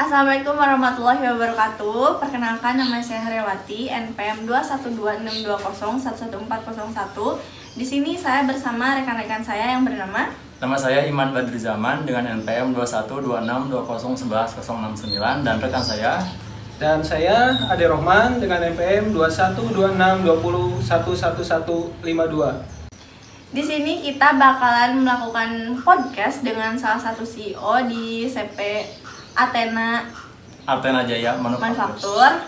Assalamualaikum warahmatullahi wabarakatuh. Perkenalkan, nama saya Haryawati, NPM 21262011401. Di sini saya bersama rekan-rekan saya yang bernama. Nama saya Iman Badri Zaman dengan NPM 21262011069 dan rekan saya. Dan saya Ade Rohman dengan NPM 21262011152. Di sini kita bakalan melakukan podcast dengan salah satu CEO di CP Athena Jaya Manufaktur.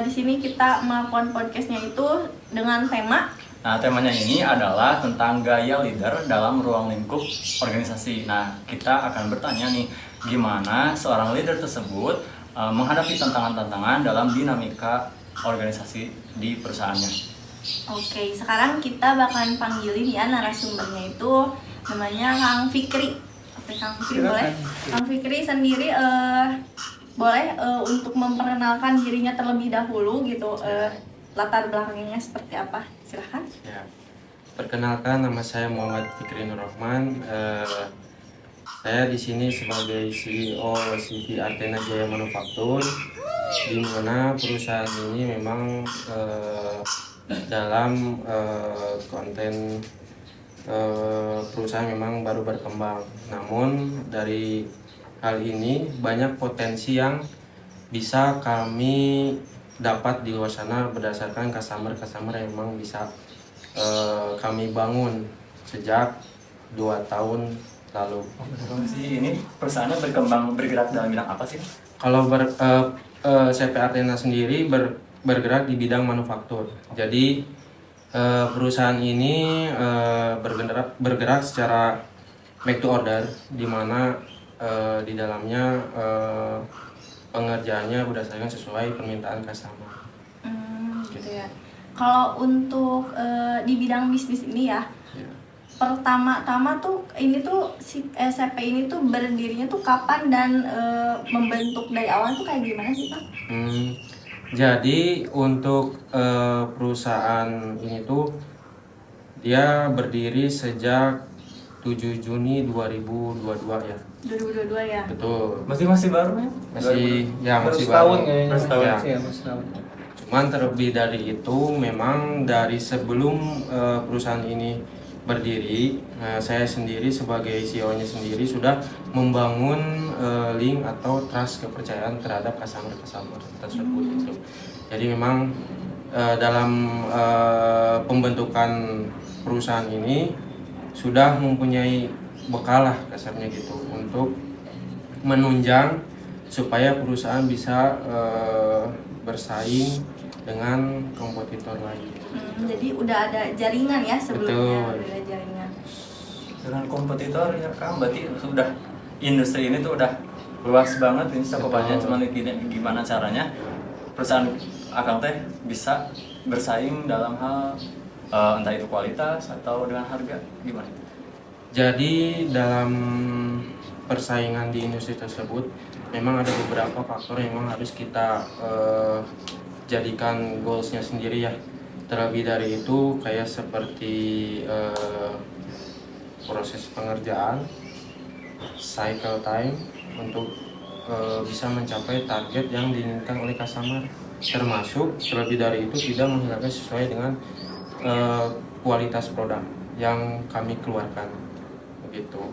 Di sini kita melakukan podcastnya itu dengan tema. Nah, temanya ini adalah tentang gaya leader dalam ruang lingkup organisasi. Nah, kita akan bertanya nih, gimana seorang leader tersebut menghadapi tantangan-tantangan dalam dinamika organisasi di perusahaannya. Oke, sekarang kita bakalan panggilin ya narasumbernya itu namanya Kang Fikri. Oke, Kang Fikri boleh? Kang Fikri sendiri boleh untuk memperkenalkan dirinya terlebih dahulu gitu, latar belakangnya seperti apa? Silahkan. Ya, perkenalkan, nama saya Muhammad Fikri Nur Rahman. Saya di sini sebagai CEO CP Athena Jaya Manufaktur, di mana perusahaan ini memang dalam konten perusahaan memang baru berkembang. Namun dari hal ini banyak potensi yang bisa kami dapat di luar sana berdasarkan customer yang memang bisa kami bangun sejak 2 tahun lalu. Ini perusahaannya bergerak dalam bidang apa sih? Kalau CP Athena sendiri bergerak di bidang manufaktur. Jadi perusahaan ini bergerak secara make to order, di mana di dalamnya pengerjaannya berdasarkan sesuai permintaan customer. Gitu ya. Kalau untuk di bidang bisnis ini ya, pertama-tama tuh ini tuh si SCP ini tuh berdirinya tuh kapan dan membentuk dari awal tuh kayak gimana sih, Pak? Jadi untuk perusahaan ini tuh dia berdiri sejak 7 Juni 2022 ya. 2022 ya. Betul. Masih baru ya? Masih tahun baru. kayaknya. Ya. Cuman terlebih dari itu memang dari sebelum perusahaan ini berdiri, saya sendiri sebagai CEO-nya sendiri sudah membangun link atau trust kepercayaan terhadap customer tersebut itu. Jadi memang dalam pembentukan perusahaan ini sudah mempunyai bekal lah kasarnya gitu untuk menunjang supaya perusahaan bisa bersaing dengan kompetitor lain. Jadi udah ada jaringan ya sebelumnya. Betul. Udah ada jaringan. Dengan kompetitor ya Kang, berarti sudah industri ini tuh udah luas banget ini cakupannya. Cuman gimana caranya perusahaan Akang teh bisa bersaing dalam hal entah itu kualitas atau dengan harga, gimana? Jadi dalam persaingan di industri tersebut memang ada beberapa faktor yang memang harus kita jadikan goalsnya sendiri ya. Terlebih dari itu kayak seperti proses pengerjaan, cycle time untuk bisa mencapai target yang diinginkan oleh customer, termasuk terlebih dari itu tidak menghilangkan sesuai dengan kualitas produk yang kami keluarkan begitu.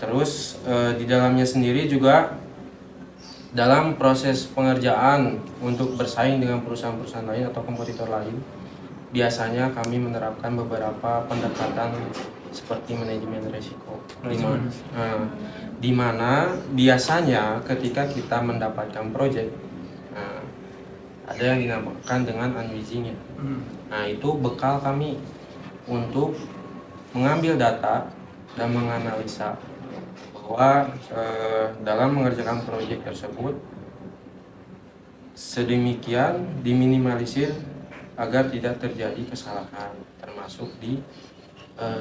Terus di dalamnya sendiri juga dalam proses pengerjaan untuk bersaing dengan perusahaan-perusahaan lain atau kompetitor lain, biasanya kami menerapkan beberapa pendekatan seperti manajemen risiko. Di mana biasanya ketika kita mendapatkan proyek, ada yang dinamakan dengan unwittingnya. Nah, itu bekal kami untuk mengambil data dan menganalisa bahwa dalam mengerjakan proyek tersebut sedemikian diminimalisir agar tidak terjadi kesalahan, termasuk di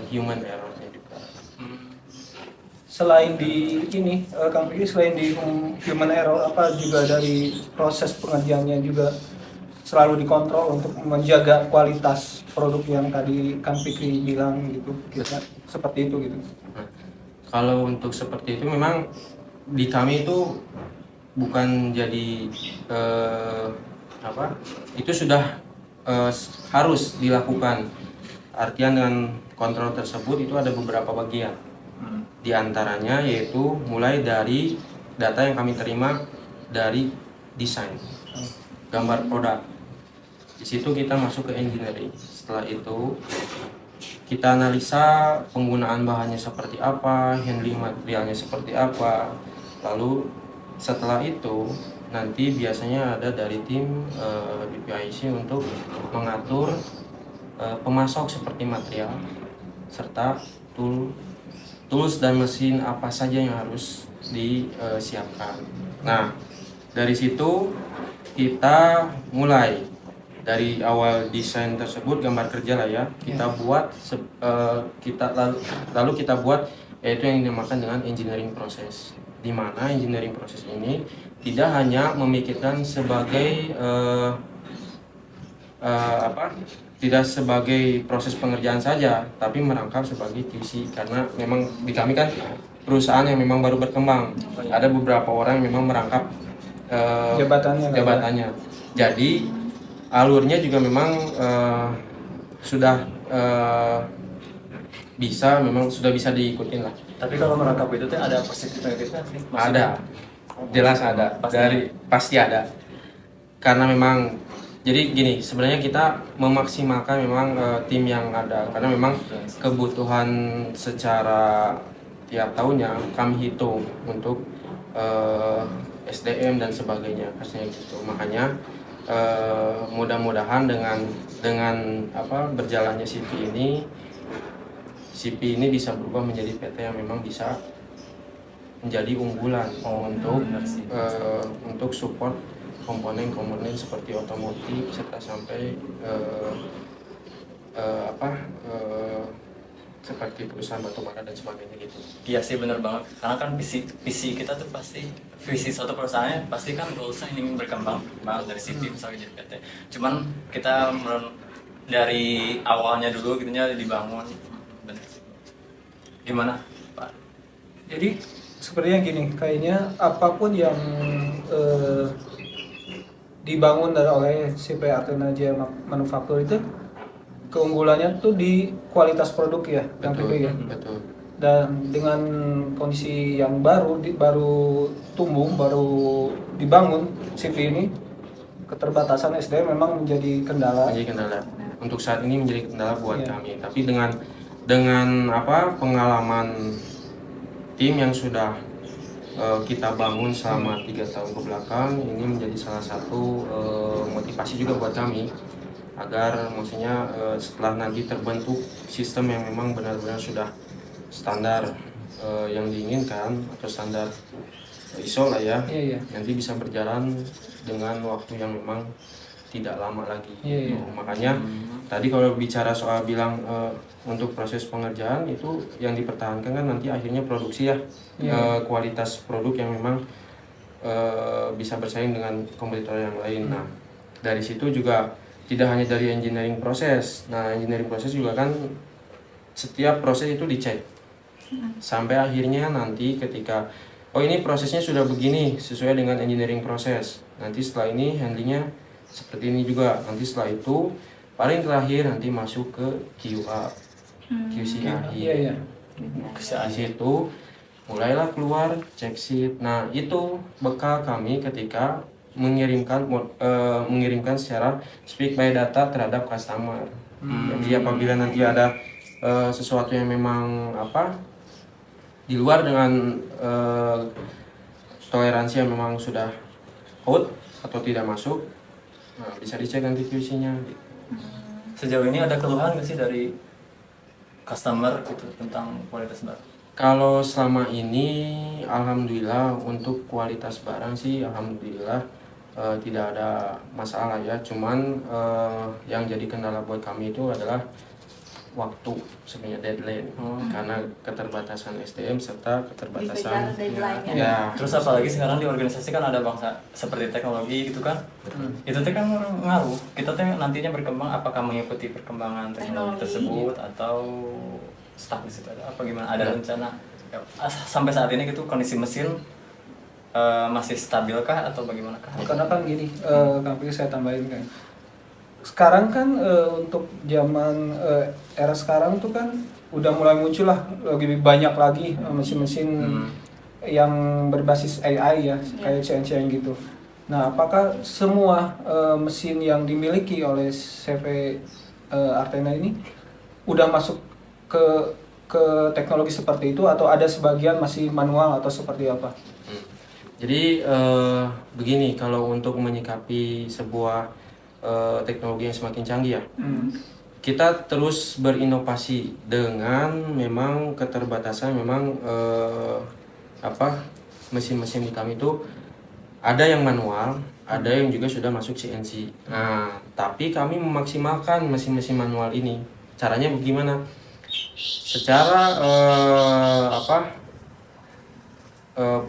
human error-nya juga. Selain di ini, Kang Fikri, selain di human error, apa juga dari proses pengerjaannya juga selalu dikontrol untuk menjaga kualitas produk yang tadi Kang Fikri bilang gitu, kira seperti itu gitu. Kalau untuk seperti itu memang di kami itu bukan jadi itu sudah harus dilakukan. Artian dengan kontrol tersebut itu ada beberapa bagian. Di antaranya yaitu mulai dari data yang kami terima dari desain, gambar produk. Di situ kita masuk ke engineering. Setelah itu kita analisa penggunaan bahannya seperti apa, handling materialnya seperti apa. Lalu setelah itu nanti biasanya ada dari tim BPIC untuk mengatur pemasok seperti material serta tools dan mesin apa saja yang harus disiapkan. Nah, dari situ kita mulai dari awal desain tersebut, gambar kerja lah ya, kita buat lalu kita buat yaitu yang dinamakan dengan engineering process, di mana engineering process ini tidak hanya memikirkan sebagai tidak sebagai proses pengerjaan saja, tapi merangkap sebagai QC, karena memang di kami kan perusahaan yang memang baru berkembang. Ada beberapa orang yang memang merangkap jabatannya. Jadi alurnya juga memang sudah bisa diikutin lah. Tapi kalau merangkap itu tuh ada positif negatifnya sih? Ada, jelas ada. Pasti ada. Karena memang jadi gini, sebenarnya kita memaksimalkan memang tim yang ada, karena memang kebutuhan secara tiap tahunnya kami hitung untuk SDM dan sebagainya, pastinya gitu. Makanya mudah-mudahan dengan berjalannya CP ini bisa berubah menjadi PT yang memang bisa menjadi unggulan untuk support komponen-komponen seperti otomotif serta sampai seperti perusahaan batubara dan sebagainya gitu. Iya sih, bener banget. Karena kan visi kita tuh pasti, visi suatu perusahaannya pasti kan goalsnya ingin berkembang dari CP misalnya jadi PT. Cuman kita dari awalnya dulu gitunya dibangun. Bener sih. Gimana Pak? Jadi sepertinya gini, kayaknya apapun yang dibangun oleh CP Athena Jaya Manufaktur itu keunggulannya tuh di kualitas produk ya, yang ya. Betul. Dan dengan kondisi yang baru tumbuh, baru dibangun CP ini, keterbatasan SDM memang menjadi kendala. Untuk saat ini menjadi kendala buat kami. Tapi dengan pengalaman tim yang sudah kita bangun selama 3 tahun ke belakang, ini menjadi salah satu motivasi juga buat kami agar maksudnya setelah nanti terbentuk sistem yang memang benar-benar sudah standar yang diinginkan atau standar ISO lah ya, nanti bisa berjalan dengan waktu yang memang tidak lama lagi. Makanya tadi kalau bicara soal bilang untuk proses pengerjaan itu yang dipertahankan kan nanti akhirnya produksi ya, kualitas produk yang memang bisa bersaing dengan kompetitor yang lain. Nah, dari situ juga tidak hanya dari engineering proses. Nah, engineering proses juga kan setiap proses itu dicek sampai akhirnya nanti ketika ini prosesnya sudah begini sesuai dengan engineering proses. Nanti setelah ini handlingnya seperti ini juga. Nanti setelah itu paling terakhir nanti masuk ke QA, QC akhir. Di situ mulailah keluar check sheet. Nah, itu bekal kami ketika mengirimkan secara speak by data terhadap customer. Jadi apabila nanti ada sesuatu yang memang di luar dengan toleransi yang memang sudah out atau tidak masuk, nah, bisa dicek nanti QC-nya. Sejauh ini ada keluhan nggak sih dari customer gitu tentang kualitas barang? Kalau selama ini, alhamdulillah untuk kualitas barang sih, alhamdulillah tidak ada masalah ya. Cuman yang jadi kendala buat kami itu adalah waktu, sebenarnya deadline, karena keterbatasan SDM serta keterbatasan ya. Terus apalagi sekarang di organisasi kan ada bangsa seperti teknologi gitu kan, itu teh kan ngaruh. Kita teh nantinya berkembang, apakah mengikuti perkembangan teknologi tersebut atau stuck di situ, apa gimana? Ada rencana sampai saat ini gitu kondisi mesin masih stabil kah atau bagaimana kah? Karena kan gini, Kang Fikri saya tambahin kan. Sekarang kan untuk zaman era sekarang tuh kan udah mulai muncul lah lebih banyak lagi mesin-mesin yang berbasis AI ya, kayak CNC gitu. Nah, apakah semua mesin yang dimiliki oleh CV Artena ini udah masuk ke teknologi seperti itu atau ada sebagian masih manual atau seperti apa? Jadi begini, kalau untuk menyikapi sebuah teknologi yang semakin canggih ya, kita terus berinovasi dengan memang keterbatasan memang mesin-mesin di kami itu ada yang manual, ada yang juga sudah masuk CNC. Nah, tapi kami memaksimalkan mesin-mesin manual ini. Caranya bagaimana? Secara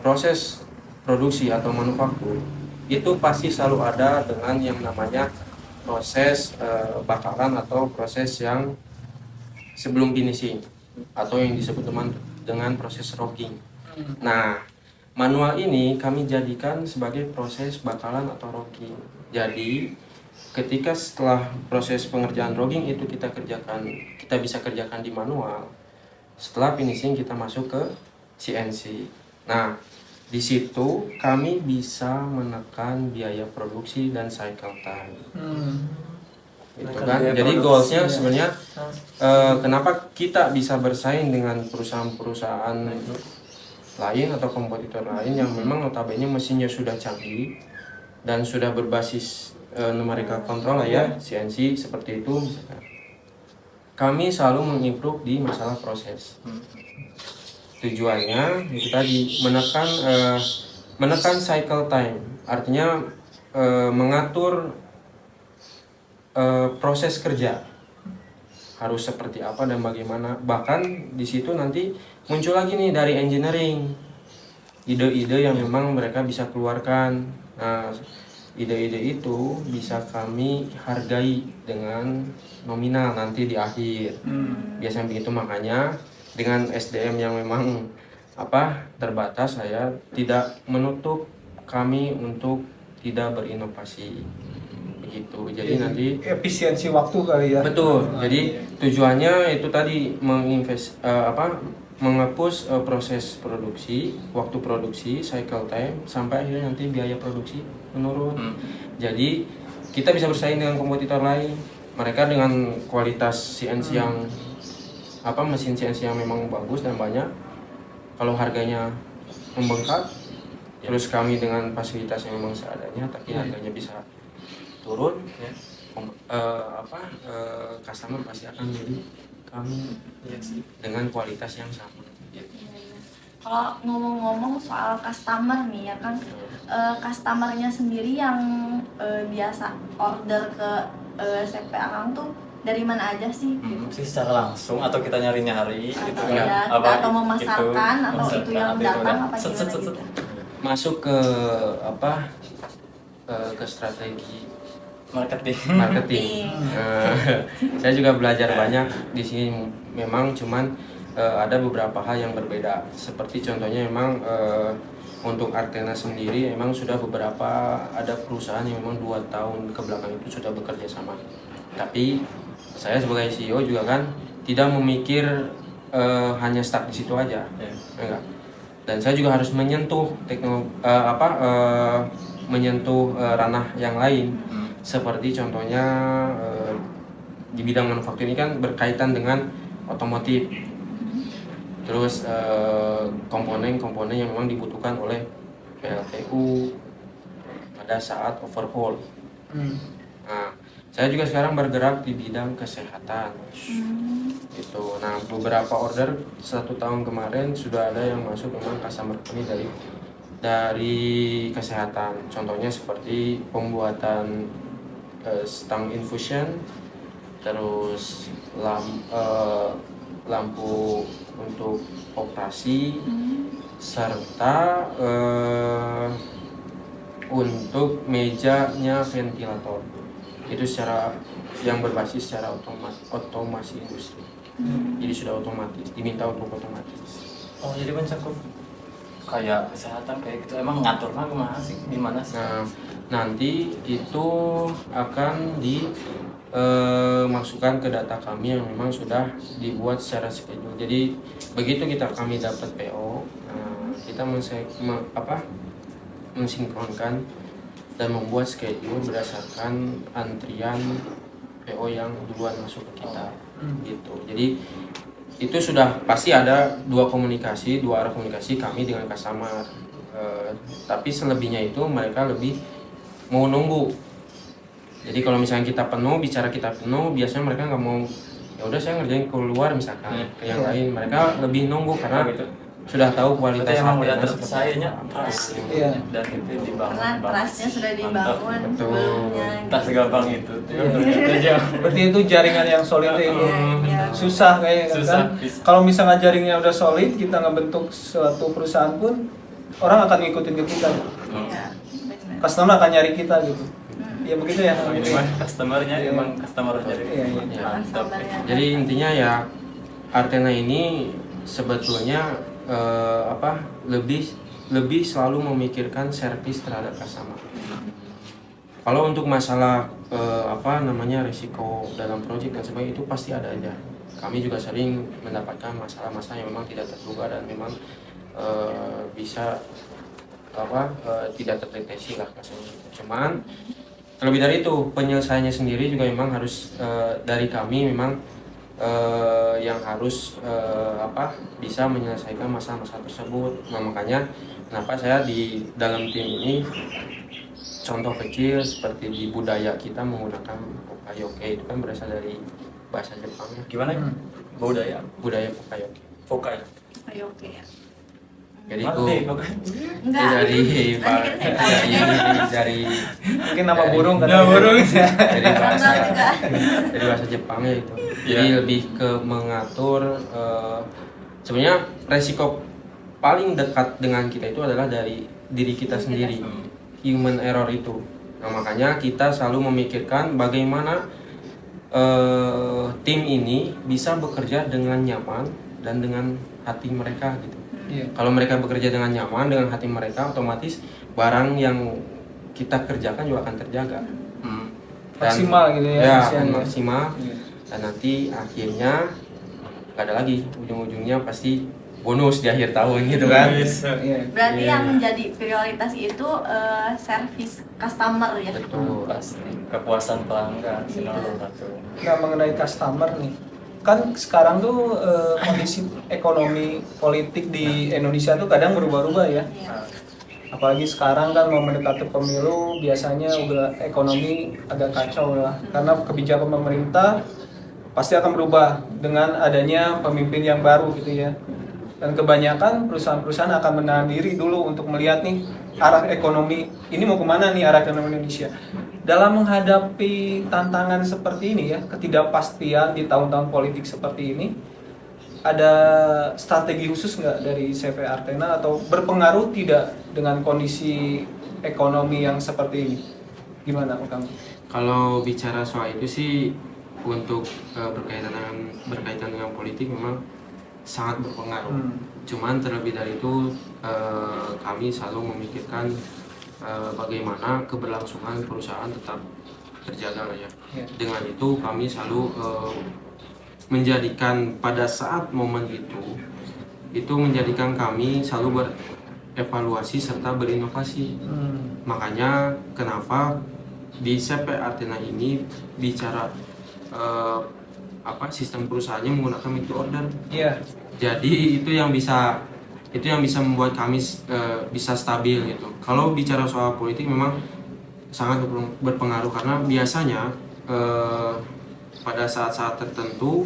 proses produksi atau manufaktur itu pasti selalu ada dengan yang namanya proses bakaran atau proses yang sebelum finishing atau yang disebut dengan proses rocking. Nah, manual ini kami jadikan sebagai proses bakalan atau rocking. Jadi ketika setelah proses pengerjaan rocking itu kita bisa kerjakan di manual. Setelah finishing kita masuk ke CNC. Nah, di situ kami bisa menekan biaya produksi dan cycle time. Gitu kan? Jadi goalsnya sebenarnya kenapa kita bisa bersaing dengan perusahaan-perusahaan lain atau kompetitor lain yang memang notabene mesinnya sudah canggih dan sudah berbasis numerical control ya, CNC seperti itu misalkan. Kami selalu mengimprove di masalah proses. Tujuannya itu tadi menekan cycle time, artinya mengatur proses kerja harus seperti apa dan bagaimana. Bahkan di situ nanti muncul lagi nih dari engineering ide-ide yang memang mereka bisa keluarkan. Nah, ide-ide itu bisa kami hargai dengan nominal nanti di akhir. Biasanya begitu, makanya dengan SDM yang memang terbatas, saya tidak menutup kami untuk tidak berinovasi begitu. Jadi nanti efisiensi waktu kali ya. betul. Jadi tujuannya itu tadi menghapus proses produksi, waktu produksi, cycle time, sampai akhirnya nanti biaya produksi menurun. Jadi kita bisa bersaing dengan kompetitor lain. Mereka dengan kualitas CNC yang mesin CNC yang memang bagus dan banyak. Kalau harganya membengkak, terus kami dengan fasilitas yang memang seadanya, tapi harganya bisa turun, customer pasti akan milih kami dengan kualitas yang sama. Kalau ngomong-ngomong soal customer nih ya kan, customernya sendiri yang biasa order ke CP Akang tuh dari mana aja sih? Sih secara langsung atau kita nyari-nyari gitu kan? Ya, atau memasarkan atau itu yang datang apa set. gimana gitu? Masuk ke ke strategi marketing. Saya juga belajar banyak di sini. Memang cuman ada beberapa hal yang berbeda. Seperti contohnya memang untuk Artena sendiri memang sudah beberapa ada perusahaan yang memang 2 tahun ke belakang itu sudah bekerja sama. Tapi saya sebagai CEO juga kan tidak memikir hanya stuck di situ aja. Enggak. Dan saya juga harus menyentuh menyentuh ranah yang lain. Seperti contohnya di bidang manufaktur ini kan berkaitan dengan otomotif. Terus komponen-komponen yang memang dibutuhkan oleh PLTU pada saat overhaul. Nah, saya juga sekarang bergerak di bidang kesehatan. Gitu. Nah, beberapa order 1 tahun kemarin sudah ada yang masuk memang customer kami dari kesehatan. Contohnya seperti pembuatan stang infusion, terus lampu untuk operasi, serta untuk mejanya ventilator. Itu secara yang berbasis secara otomasi industri. Jadi sudah otomatis, diminta untuk otomatis. Oh, jadi mencakup kayak kesehatan kayak gitu emang ngaturnya kemana sih, gimana sih? Nah, nanti itu akan masukkan ke data kami yang memang sudah dibuat secara schedule. Jadi begitu kami dapat PO, kita mensinkronkan dan membuat schedule berdasarkan antrian PO yang duluan masuk ke kita gitu. Jadi itu sudah pasti ada dua arah komunikasi kami dengan customer. Tapi selebihnya itu mereka lebih mau nunggu. Jadi kalau misalnya kita penuh, biasanya mereka nggak mau. Ya udah saya ngerjain keluar misalkan ke yang lain. Mereka lebih nunggu karena sudah tahu kualitas Berarti emang udah HP-nya seperti sayanya apa. trust Iya. dan itu dibangun. Karena trustnya sudah dibangun sebelumnya. Tak segampang itu. Berarti itu jaringan yang solid ya. Iya. Susah kayaknya Susah. kan. Kalau misalnya jaringannya udah solid, kita ngebentuk suatu perusahaan pun orang akan ngikutin ke kita. Iya, benar. Customer akan nyari kita gitu. Ya begitu ya. Oh, ini mah customernya Iya. emang customer jadi Iya, iya. Ya. mantap. Jadi intinya ya Artena ini sebetulnya lebih selalu memikirkan servis terhadap customer. Kalau untuk masalah risiko dalam proyek dan sebagainya itu pasti ada aja. Kami juga sering mendapatkan masalah-masalah yang memang tidak terduga dan memang bisa tidak terdeteksi lah maksudnya. Cuman terlebih dari itu penyelesaiannya sendiri juga memang harus dari kami memang yang harus bisa menyelesaikan masalah-masalah tersebut. Nah makanya kenapa saya di dalam tim ini contoh kecil seperti di budaya kita menggunakan Pokayoke itu kan berasal dari bahasa Jepangnya. Gimana? Budaya Budaya Pokayoke. Vokai. Ayo, oke ya. Jadi itu Enggak. dari Mungkin nama burung kan. Nama burung. dari bahasa Kenal juga. dari bahasa Jepangnya itu. Iya. Jadi lebih ke mengatur sebenarnya resiko paling dekat dengan kita itu adalah dari diri kita sendiri, human error itu. Nah makanya kita selalu memikirkan bagaimana tim ini bisa bekerja dengan nyaman dan dengan hati mereka gitu. Iya. Kalau mereka bekerja dengan nyaman dengan hati mereka, otomatis barang yang kita kerjakan juga akan terjaga. Dan- Maksimal gitu ya. Ya, isiannya. maksimal. Iya. Dan nanti akhirnya nggak ada lagi, ujung-ujungnya pasti bonus di akhir tahun gitu kan. Iya. Berarti Iya. yang menjadi prioritas itu service customer ya. Betul. Pasti kepuasan pelanggan Iya. satu. Nah mengenai customer nih, kan sekarang tuh kondisi ekonomi politik di Indonesia tuh kadang berubah-ubah ya. Iya. Apalagi sekarang kan mau mendekati pemilu, biasanya udah ekonomi agak kacau lah. Karena kebijakan pemerintah pasti akan berubah dengan adanya pemimpin yang baru gitu ya. Dan kebanyakan perusahaan-perusahaan akan menahan diri dulu untuk melihat nih arah ekonomi ini mau kemana nih arah ekonomi Indonesia. Dalam menghadapi tantangan seperti ini ya, ketidakpastian di tahun-tahun politik seperti ini, ada strategi khusus nggak dari CV Artena atau berpengaruh tidak dengan kondisi ekonomi yang seperti ini? Gimana Kang? Kalau bicara soal itu sih untuk berkaitan dengan politik memang sangat berpengaruh. Cuman terlebih dari itu kami selalu memikirkan bagaimana keberlangsungan perusahaan tetap terjaga lah ya. Ya. Dengan itu kami selalu menjadikan pada saat momen itu menjadikan kami selalu berevaluasi serta berinovasi. Makanya kenapa di CP Artena ini bicara sistem perusahaannya menggunakan make to order. Iya. Jadi itu yang bisa membuat kami bisa stabil gitu. Kalau bicara soal politik memang sangat berpengaruh karena biasanya pada saat-saat tertentu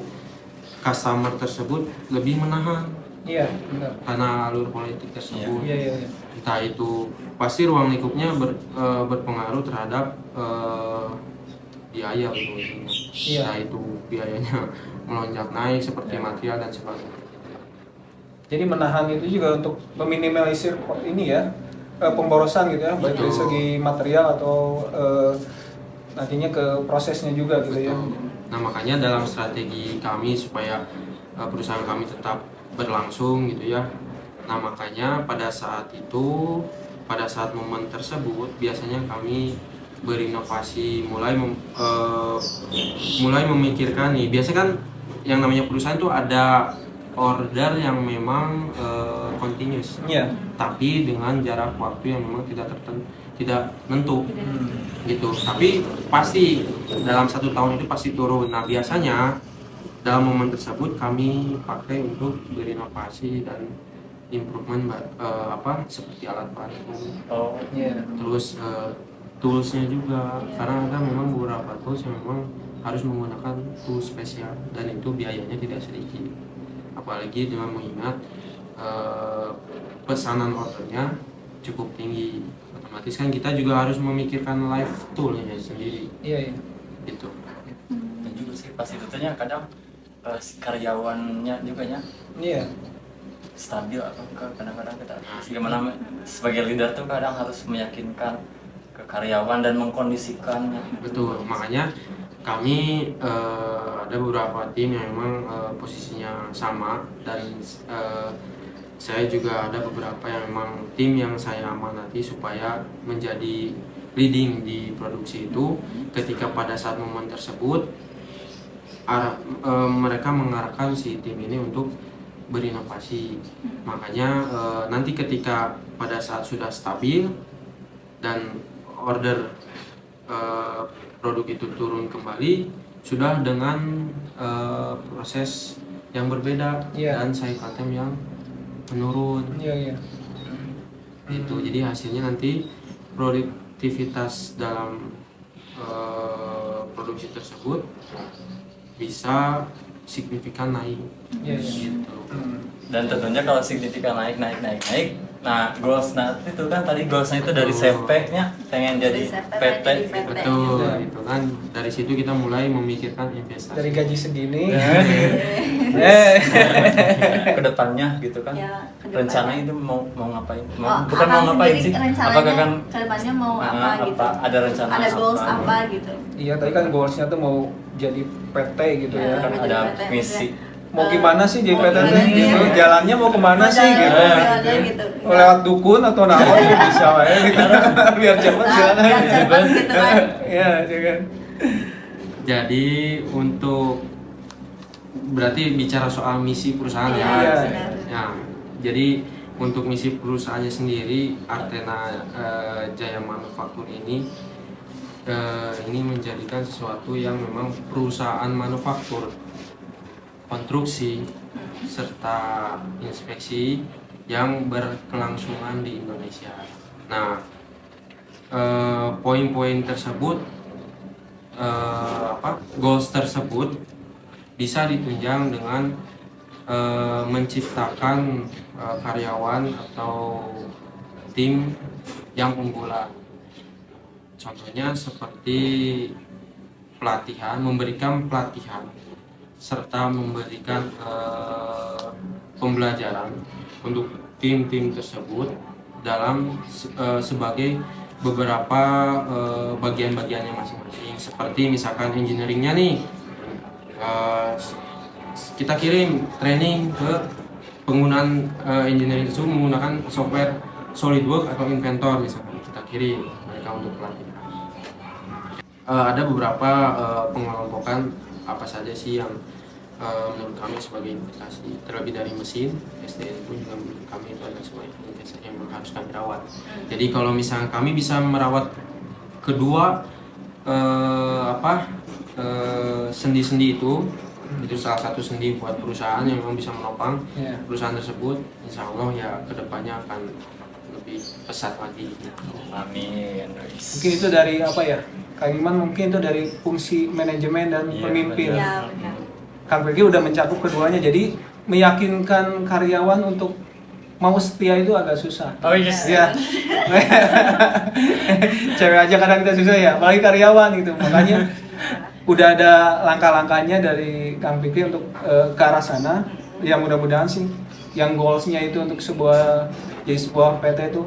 customer tersebut lebih menahan Iya, benar. karena alur politik tersebut. Iya, iya, iya. Entah itu pasti ruang lingkupnya berpengaruh terhadap biaya ujung-ujungnya. Iya. Entah itu biayanya melonjak naik seperti material dan sebagainya. Jadi menahan itu juga untuk meminimalisir ini ya, pemborosan gitu ya, baik dari segi material atau nantinya ke prosesnya juga gitu ya. Nah makanya dalam strategi kami supaya perusahaan kami tetap berlangsung gitu ya, Nah makanya pada saat itu, pada saat momen tersebut biasanya kami berinovasi, mulai memikirkan nih. Biasanya kan yang namanya perusahaan tuh ada order yang memang continuous, Iya. tapi dengan jarak waktu yang memang tidak nentu gitu. Tapi pasti dalam 1 tahun itu pasti turun. Nah biasanya dalam momen tersebut kami pakai untuk berinovasi dan improvement seperti alat bantu, Oh, Iya. terus toolsnya juga, karena ada memang beberapa tools yang memang harus menggunakan tools spesial dan itu biayanya tidak sedikit, apalagi dengan mengingat pesanan ordernya cukup tinggi, otomatis kan kita juga harus memikirkan live toolnya sendiri Iya, iya. gitu. dan juga sih pas itu tuh kadang si karyawannya juga nya Iya. stabil atau enggak, kadang-kadang kita gimana sebagai leader tuh kadang harus meyakinkan ke karyawan dan mengkondisikannya. Betul, makanya kami ada beberapa tim yang memang posisinya sama, dan saya juga ada beberapa yang memang tim yang saya amanati supaya menjadi leading di produksi itu. Ketika pada saat momen tersebut mereka mengarahkan si tim ini untuk berinovasi. Makanya nanti ketika pada saat sudah stabil dan order produk itu turun kembali, sudah dengan proses yang berbeda dan cycle time yang menurun. Iya, iya. Itu jadi hasilnya nanti produktivitas dalam produksi tersebut bisa signifikan naik. Iya, iya. Gitu. Dan tentunya kalau signifikan naik, nah goalsnya itu kan tadi goalsnya itu dari CP-nya pengen jadi Dari CP PT. jadi PT. Betul, Ya. gitu kan. Dari situ kita mulai memikirkan investasi. Dari gaji segini. Kedepannya gitu kan, Ya, kedepannya. rencana itu mau ngapain? Oh, Bukan mau Akang ngapain sendiri sih? rencananya Apakah kan kedepannya mau apa gitu? ada rencana Ada goals apa? apa gitu? Iya, tadi kan goalsnya tuh mau jadi PT gitu ya. Kan Mau ada jadi PT, misi. Mau gimana sih jadi mau PT gimana, gitu? iya. Jalannya mau kemana sih Jalan- gitu? jalan gitu. Mau lewat dukun atau naon gitu bisa ya gitu. Biar cepet Bisa, jalan. biar cepet gitu kan. Iya, iya kan. Jadi untuk berarti bicara soal misi perusahaan Iya, ya. benar. Ya, jadi untuk misi perusahaannya sendiri, Artena Jaya Manufaktur ini menjadikan sesuatu yang memang perusahaan manufaktur, konstruksi serta inspeksi yang berkelangsungan di Indonesia. Nah, poin-poin tersebut, goals tersebut bisa ditunjang dengan menciptakan karyawan atau tim yang unggulan. Contohnya seperti pelatihan, memberikan pelatihan serta memberikan pembelajaran untuk tim-tim tersebut dalam sebagai beberapa bagian-bagiannya masing-masing. Seperti misalkan engineeringnya nih, kita kirim training ke penggunaan engineering tersebut menggunakan software SolidWorks atau Inventor misalkan, kita kirim mereka untuk pelatihan. Ada beberapa pengelompokan apa saja sih yang menurut kami sebagai investasi, terlebih dari mesin, SDN pun juga menurut kami itu adalah sebuah investasi yang harus kami rawat. Jadi kalau misalnya kami bisa merawat kedua sendi-sendi itu salah satu sendi buat perusahaan yang memang bisa menopang perusahaan tersebut, insya Allah ya kedepannya akan lebih pesat lagi. Amin. Mungkin itu dari apa ya? Kang Iman mungkin itu dari fungsi manajemen dan Iya, pemimpin. Ya, benar. Kang Pegi udah mencakup keduanya, jadi meyakinkan karyawan untuk mau setia itu agak susah. Oh yes. Ya. Cewek aja kadang kita susah ya, apalagi karyawan gitu. Makanya udah ada langkah-langkahnya dari Kang Fikri untuk ke arah sana. Ya mudah-mudahan sih yang goalsnya itu untuk jadi sebuah PT itu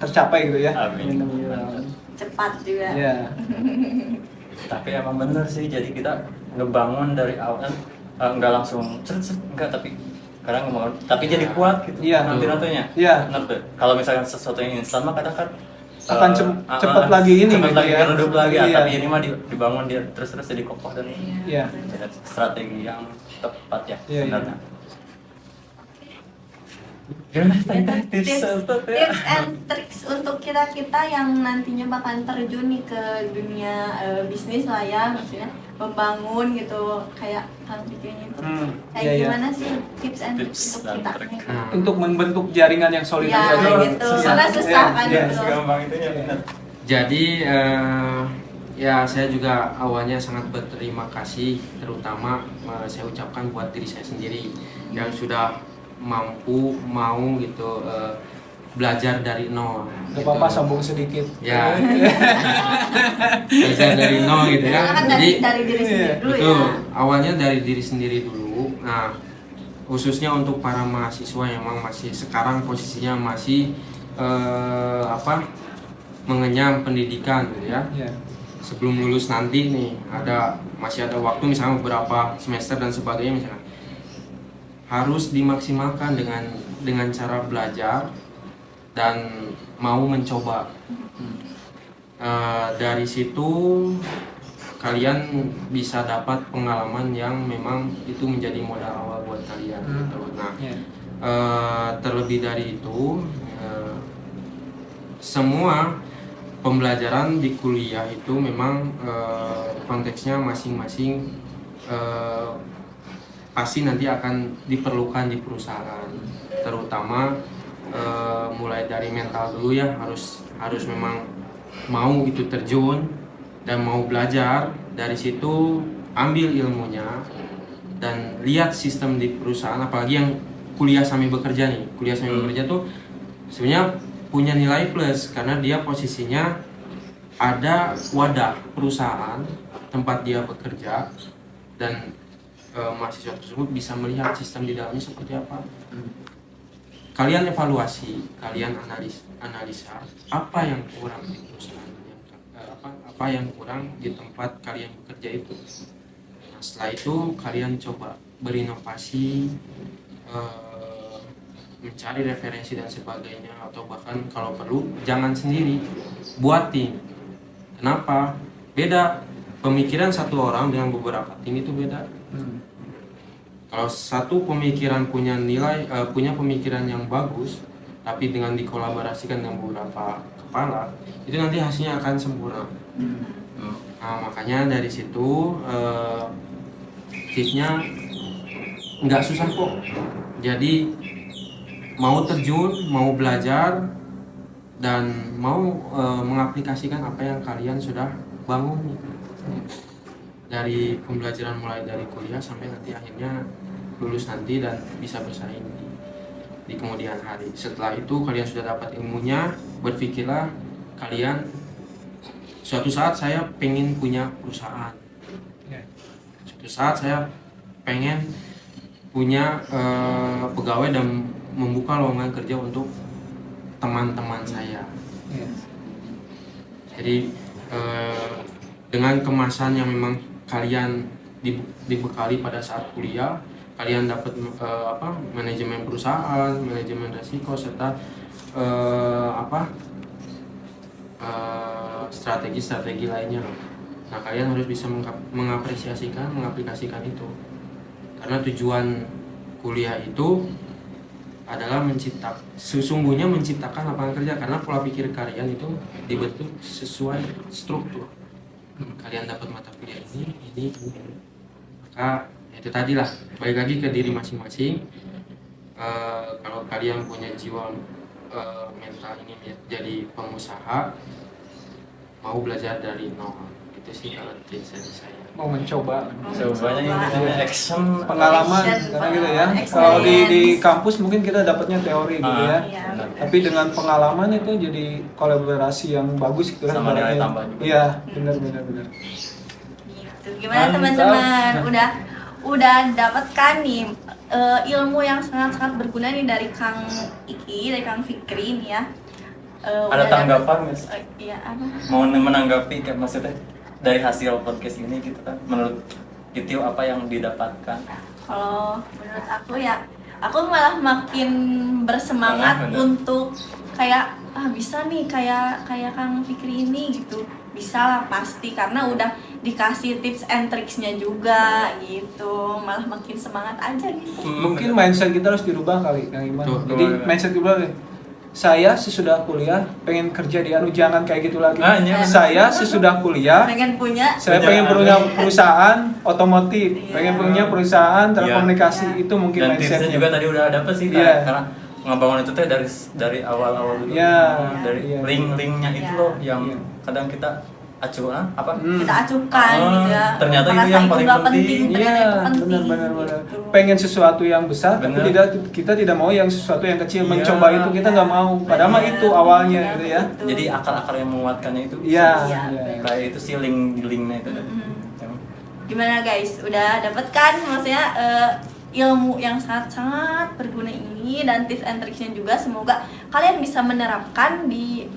tercapai gitu ya. Amin. Cepat juga. Ya. Tapi emang bener sih, jadi kita ngebangun dari awal kan nggak langsung enggak, tapi kadang ngomong tapi jadi kuat gitu. Iya. Nantinya. Iya. Kalau misalkan sesuatu yang instan mah kadang kan Akan cepat lagi ini cepat gitu lagi ya. redup lagi Iya. tapi ini mah dibangun dia terus jadi kokoh dan Iya. strategi yang tepat ya Iya, iya. sebenarnya. Gimana Tips, tips tips and tricks untuk kita yang nantinya bakal terjun nih ke dunia bisnis lah ya, maksudnya membangun gitu kayak Kang Fikrinya itu kayak iya, iya. gimana sih tips and tricks Tips untuk dan kita trik. nih? Untuk membentuk jaringan yang solid Ya, aja. gitu. Karena susah kan Iya. gitu. Gampang itu ya benar. Jadi ya saya juga awalnya sangat berterima kasih, terutama saya ucapkan buat diri saya sendiri yang sudah mampu mau gitu belajar dari nol. Gak gitu. apa-apa, sombong sedikit. Ya, belajar dari nol gitu ya. Karena kan Jadi dari diri sendiri dulu betul, ya. awalnya dari diri sendiri dulu. Nah, khususnya untuk para mahasiswa yang memang masih sekarang posisinya masih mengenyam pendidikan gitu ya. Iya. Sebelum lulus nanti nih masih ada waktu misalnya beberapa semester dan sebagainya misalnya. Harus dimaksimalkan dengan cara belajar dan mau mencoba. Dari situ kalian bisa dapat pengalaman yang memang itu menjadi modal awal buat kalian gitu. Nah, Iya. terlebih dari itu semua pembelajaran di kuliah itu memang konteksnya masing-masing pasti nanti akan diperlukan di perusahaan, terutama mulai dari mental dulu ya, harus memang mau itu terjun dan mau belajar. Dari situ ambil ilmunya dan lihat sistem di perusahaan, apalagi yang kuliah sambil bekerja nih. Kuliah sambil bekerja tuh sebenarnya punya nilai plus karena dia posisinya ada wadah perusahaan tempat dia bekerja dan mahasiswa tersebut bisa melihat sistem di dalamnya seperti apa. Kalian evaluasi, kalian analisa apa yang kurang di perusahaan, apa yang kurang di tempat kalian bekerja itu. Nah, setelah itu kalian coba berinovasi, mencari referensi dan sebagainya, atau bahkan kalau perlu jangan sendiri, buat tim. Kenapa? Beda pemikiran satu orang dengan beberapa tim itu beda. Kalau satu pemikiran punya pemikiran yang bagus, tapi dengan dikolaborasikan dengan beberapa kepala, itu nanti hasilnya akan sempurna. Nah, makanya dari situ tipsnya nggak susah kok. Jadi mau terjun, mau belajar, dan mau mengaplikasikan apa yang kalian sudah bangun dari pembelajaran mulai dari kuliah sampai nanti akhirnya lulus nanti dan bisa bersaing di kemudian hari. Setelah itu kalian sudah dapat ilmunya, berpikirlah kalian suatu saat saya pengen punya perusahaan, suatu saat saya pengen punya pegawai dan membuka lowongan kerja untuk teman-teman saya. Jadi dengan kemasan yang memang kalian dibekali pada saat kuliah, kalian dapat manajemen perusahaan, manajemen risiko, serta strategi-strategi lainnya. Nah, kalian harus bisa mengaplikasikan itu, karena tujuan kuliah itu adalah sesungguhnya menciptakan lapangan kerja, karena pola pikir kalian itu dibentuk sesuai struktur. Kalian dapat mata kuliah ini, maka itu tadilah, balik lagi ke diri masing-masing. Kalau kalian punya jiwa mental ingin jadi pengusaha, mau belajar dari nol, itu sih kalau tips dari saya. Mau mencoba. Semuanya ini action Pengalaman Action, karena gitu ya. pengalaman, Kalau di experience. kampus mungkin kita dapatnya teori gitu ya. Iya. Tapi dengan pengalaman itu jadi kolaborasi yang bagus gitu kan. Sama nilai ibaratnya. tambah juga. Iya, benar. Gitu. Gimana Mantap. teman-teman? Udah dapat kan nih ilmu yang sangat-sangat berguna nih dari Kang Iki, dari Kang Fikri nih ya. Ada tanggapan Mas? Iya, apa? Mau menanggapi kayak maksudnya dari hasil podcast ini gitu kan, menurut Kitio apa yang didapatkan? Kalau menurut aku ya aku malah makin bersemangat Benar. untuk kayak bisa nih kayak Kang Fikri ini gitu. Bisa lah pasti karena udah dikasih tips and tricksnya juga gitu. Malah makin semangat aja gitu. Mungkin mindset kita harus dirubah kali Kang Iman. Tuh, Jadi bener. mindset kita saya sesudah kuliah pengen kerja di jangan kayak gitu lagi. Iya. Saya sesudah kuliah Pengen punya saya Punya pengen punya apa? perusahaan otomotif, Iya. pengen punya perusahaan Iya. telekomunikasi, itu mungkin Dan tipsnya mindsetnya. juga tadi udah dapet sih Iya. karena ngebangun itu teh dari awal-awal dulu. Iya. Dari Iya. link-linknya itu Iya. loh yang Iya. kadang kita acuan apa? kita acuhkan gitu ya. Ternyata itu Merasa yang paling nggak penting. ternyata Iya, itu penting. benar. gitu. Pengen sesuatu yang besar, tapi Benar. kita tidak mau yang sesuatu yang kecil. Iya. Mencoba itu kita nggak mau. Padahal mah Benar, itu awalnya benar, gitu ya. betul. Jadi akar-akar yang menguatkannya itu Iya. Iya, Iya. kayak itu sih link-linknya itu. Mm-mm. Gimana guys, udah dapet kan maksudnya ilmu yang sangat berguna ini dan tips and tricksnya juga. Semoga kalian bisa menerapkan di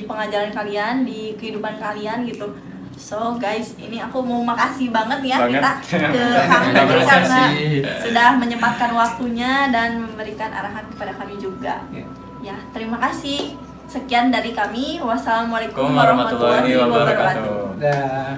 pengajaran kalian, di kehidupan kalian gitu. So guys, ini aku mau makasih banget ya Banget. kita ke Kang Nggak Fikri berasa karena sih. sudah menyempatkan waktunya dan memberikan arahan kepada kami juga. Iya. Ya, terima kasih. Sekian dari kami. Wassalamualaikum Assalamualaikum warahmatullahi warahmatullahi wabarakatuh. wabarakatuh. Dah.